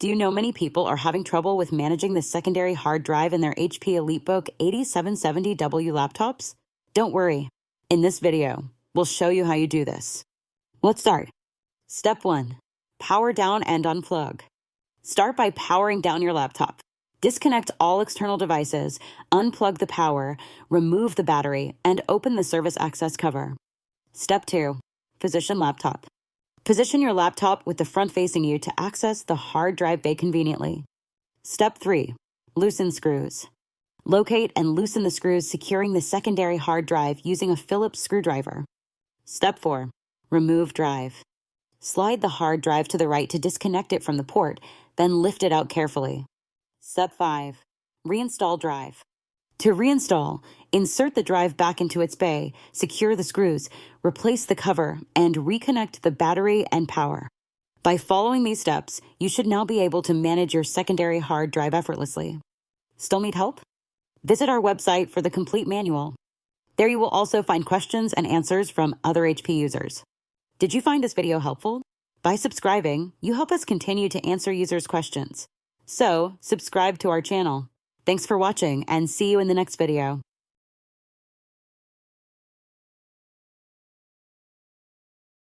Do you know many people are having trouble with managing the secondary hard drive in their HP EliteBook 8770w laptops? Don't worry. In this video, we'll show you how you do this. Let's start. Step 1. Power down and unplug. Start by powering down your laptop. Disconnect all external devices, unplug the power, remove the battery, and open the service access cover. Step 2. Position laptop. Position your laptop with the front facing you to access the hard drive bay conveniently. Step 3. Loosen screws. Locate and loosen the screws securing the secondary hard drive using a Phillips screwdriver. Step 4. Remove drive. Slide the hard drive to the right to disconnect it from the port, then lift it out carefully. Step 5. Reinstall drive. To reinstall, insert the drive back into its bay, secure the screws, replace the cover, and reconnect the battery and power. By following these steps, you should now be able to manage your secondary hard drive effortlessly. Still need help? Visit our website for the complete manual. There you will also find questions and answers from other HP users. Did you find this video helpful? By subscribing, you help us continue to answer users' questions. So, subscribe to our channel. Thanks for watching and see you in the next video.